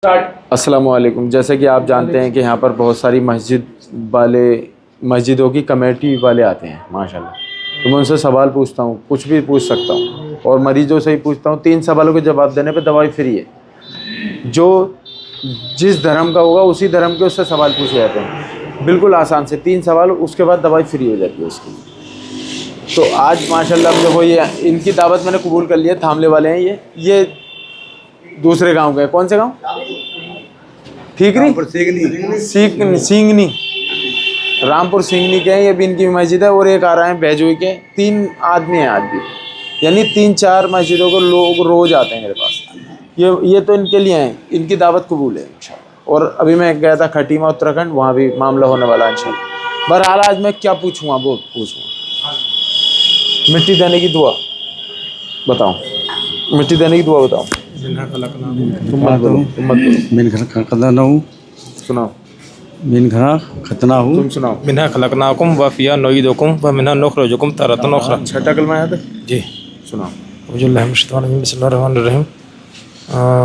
अस्सलामु अलैकुम। जैसे कि आप जानते हैं कि यहाँ पर बहुत सारी मस्जिदों की कमेटी वाले आते हैं माशाल्लाह। तो मैं उनसे सवाल पूछता हूँ, कुछ भी पूछ सकता हूँ और मरीजों से ही पूछता हूँ। 3 सवालों के जवाब देने पे दवाई फ्री है। जो जिस धर्म का होगा उसी धर्म के उससे सवाल पूछे जाते हैं, बिल्कुल आसान से 3 सवाल, उसके बाद दवाई फ्री हो जाती है उसकी। तो आज माशाल्लाह हम लोग ये इनकी दावत मैंने कबूल कर लिया। थामले वाले हैं ये दूसरे गांव के। कौन से गांव? ठीकरी सिंगनी, रामपुर सिंगनी के हैं। ये भी इनकी मस्जिद है। और एक आ रहा है बैजोई के। 3 आदमी हैं आज भी, यानी 3-4 मस्जिदों को लोग रोज़ आते हैं मेरे पास। ये तो इनके लिए हैं, इनकी दावत कबूल है इंशाल्लाह। और अभी मैं गया था खटीमा उत्तराखंड, वहाँ भी मामला होने वाला है इंशाल्लाह। बहरहाल आज मैं क्या पूछूँगा वो पूछूँगा। मिट्टी देने की दुआ बताओ। मिट्टी देने की दुआ बताओ। तुम मत बोलो। सुनाओ। तुम सुनाओ। मिन्हा खलकनाकुम व फिया नुईदुकुम व मिन्हा नुखरिजुकुम तारतन उखरा। छठा कलमा याद है? जी सुनाओ। बिस्मिल्लाहिर्रहमानिर्रहीम।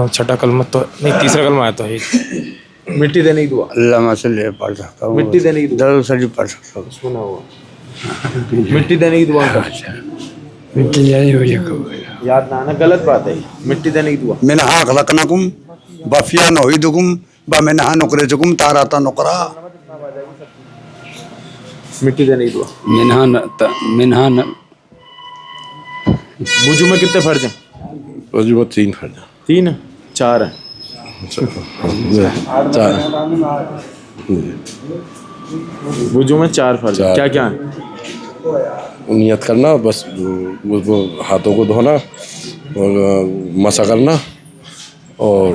छठा कलमा तो नहीं, तीसरा कलमा आया तो मिट्टी देने की दुआ। अल्लाह से पढ़ सकता हूँ, मिट्टी देने की दुआ दरुद शरीफ पढ़ सकता हूँ। सुना हुआ। मिट्टी देने की दुआ का मिट्टी याद ना आना गलत बात है। मिट्टी देने की दुआ। मिन्हा खलकनाकुम वफिया नुईदुकुम व मिन्हा नुखरिजुकुम तारतन उखरा। मिट्टी देने की दुआ। मिन्हा वुजू में कितने फर्ज हैं? वजू में 3 फर्ज। 3 4 है। 4 वुजू में 4 फर्ज है। क्या क्या है? नियत करना, बस वो हाथों को धोना और मसा करना और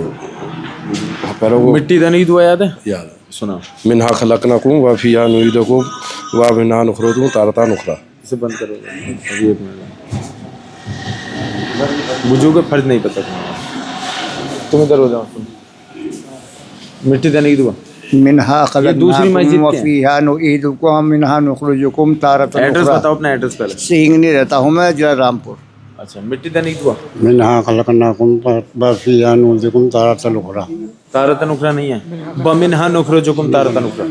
पैरों को। मिट्टी देने की दुआ याद है? याद है। सुना। मिन्हा खलकनाकुम व फिया नुईदुकुम व मिन्हा नुखरिजुकुम तारतन उखरा। इसे बंद करो अभी। एक मिनट। वुजू के फर्ज नहीं पता तुम इधर हो जाओ। मिट्टी देने की दुआ। मिन्हा दूसरी मस्जिद खलकनाकुम वफिया नुईदुकुम मिन्हा नुखरिजुकुम तारतन एड्रेस उखरा। बताओ अपना एड्रेस पहले। सिंगनी रहता हूँ मैं, जिला रामपुर। अच्छा, मिट्टी देने की दुआ। मिन्हा खलकनाकुम वफिया नुईदुकुम तारतन उखरा। तारतन उखरा नहीं है, बमिनहा नुखरिजुकुम तारतन उखरा।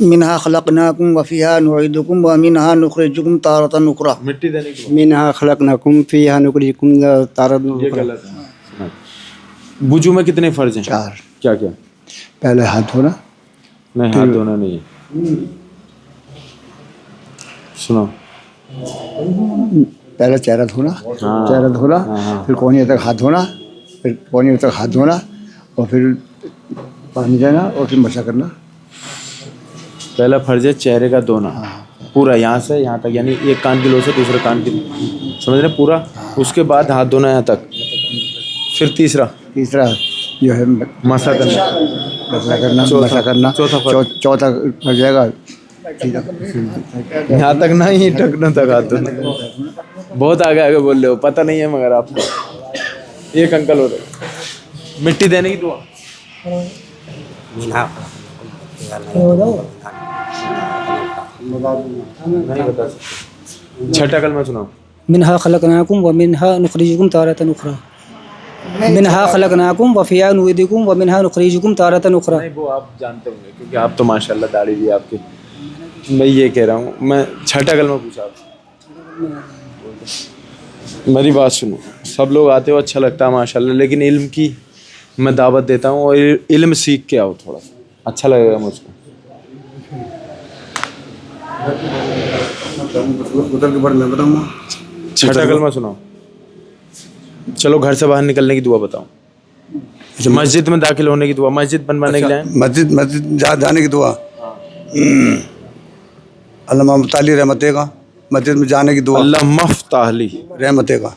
मिन्हा खलकनाकुम वफिहा नुईदुकुम व मिन्हा नुखरिजुकुम तारतन उखरा। मिट्टी देने की दुआ। मिन्हा खलकनाकुम फिहा नुखरिजुकुम तारतन ये उखरा। गलत है। वुजू में कितने फर्ज हैं? 4। क्या क्या? पहले हाथ धोना। नहीं, हाथ धोना नहीं है। सुनो। पहले चेहरा धोना। हाँ। चेहरा धोना, हाँ। फिर कोहनी तक हाथ धोना, फिर कोहनी तक हाथ धोना और फिर पानी देना और फिर मसा करना। पहला फर्ज है चेहरे का धोना पूरा, यहाँ से यहाँ तक, यानी एक कान की लो से दूसरे कान की, समझ रहे पूरा। उसके बाद हाथ धोना यहाँ तक। फिर तीसरा जो है मसा करना। मसा करना। चौथा हो जाएगा यहाँ तक ना, ही टकने तक हाथ धोना। बहुत आगे आगे बोल रहे हो, पता नहीं है मगर आपको। एक अंकल हो रहे। मिट्टी देने की दुआ। नहीं बता सकते। छठा कलमा सुनाओ। मिन्हा खलकनाकुम व मिन्हा नुखरिजुकुम तारतन उखरा। मिन्हा खलकनाकुम व फिया नुईदुकुम व मिन्हा नुखरिजुकुम तारतन उखरा। नहीं, वो आप जानते होंगे क्योंकि आप तो माशाल्लाह दाढ़ी भी आपकी। मैं ये कह रहा हूँ, मैं छठा कलमा पूछा आपसे। मेरी बात सुनो, सब लोग आते हो अच्छा लगता है माशाल्लाह, लेकिन इल्म की मैं दावत देता हूँ और इल्म सीख के आओ, थोड़ा सा अच्छा लगेगा मुझको। छठा कलमा सुनाओ। चलो, घर से बाहर निकलने की दुआ बताओ। मस्जिद में दाखिल होने की दुआ, मस्जिद बनवाने के लिए। मस्जिद जाने की दुआ। अल्लाह मफ्ताली रहमते का। मस्जिद में जाने की दुआ। अल्लाह मफ्ताली रहमते का।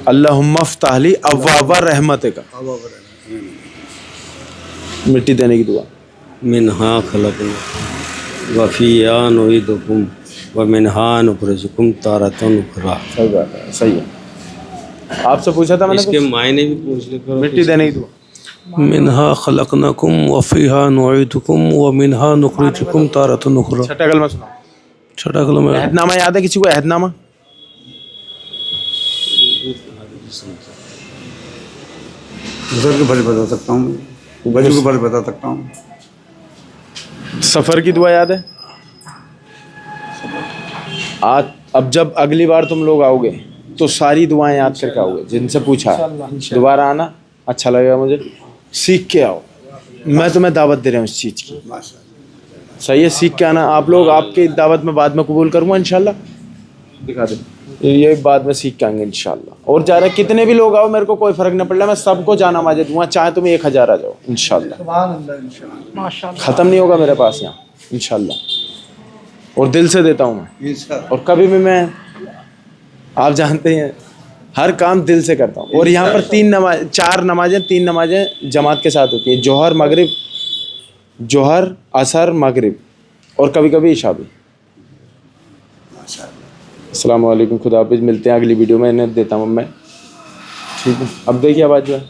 अल्लाह मफ्ताली अव्वाबा रहमते का। मिट्टी देने की दुआ। मिन्हा खलकना वफिया नुईदुकुम व मिन्हा नुखरिजुकुम तारतन उखरा। सही बात है, सही है। आपसे पूछा था मैंने इसके मायने भी पूछ ले। मिट्टी देने की दुआ। मिनहा खलकनाकुम व फीहा नुईदुकुम व मिनहा नुखरिजुकुम तारतन उखरा। छठा कलमा सुनाओ। छठा कलम है। अहदनामा याद है किसी को? अहदनामा गुजर के बारे बता सकता हूँ, बजू के बारे बता सकता हूँ। सफर की दुआ याद है? आज अब जब अगली बार तुम लोग आओगे तो सारी दुआएं याद करके आओगे जिनसे पूछा है। दोबारा आना, अच्छा लगेगा मुझे, सीख के आओ। मैं तुम्हें दावत दे रहा हूँ इस चीज़ की, सही है? सीख के आना आप लोग। आपकी दावत में बाद में कबूल करूँगा इंशाल्लाह। दिखा दे, ये बाद में सीख के आएंगे इंशाल्लाह। और ज़्यादा कितने भी लोग आओ मेरे को कोई फ़र्क नहीं पड़ रहा, मैं सबको जाना माजे दूंगा, चाहे तुम 1000 आ जाओ इंशाल्लाह। ख़त्म नहीं होगा मेरे पास यहाँ इंशाल्लाह, और दिल से देता हूँ मैं। और कभी भी मैं, आप जानते हैं, हर काम दिल से करता हूँ। और यहाँ पर 4 नमाजें 3 नमाजें जमात के साथ होती है, जोहर मगरिब, जोहर असर मगरिब, और कभी कभी इशा भी। अस्सलाम वालेकुम, खुदा हाफिज़। मिलते हैं अगली वीडियो में, इन्हें देता हूँ मैं, ठीक है? अब देखिए आवाज़ जो है।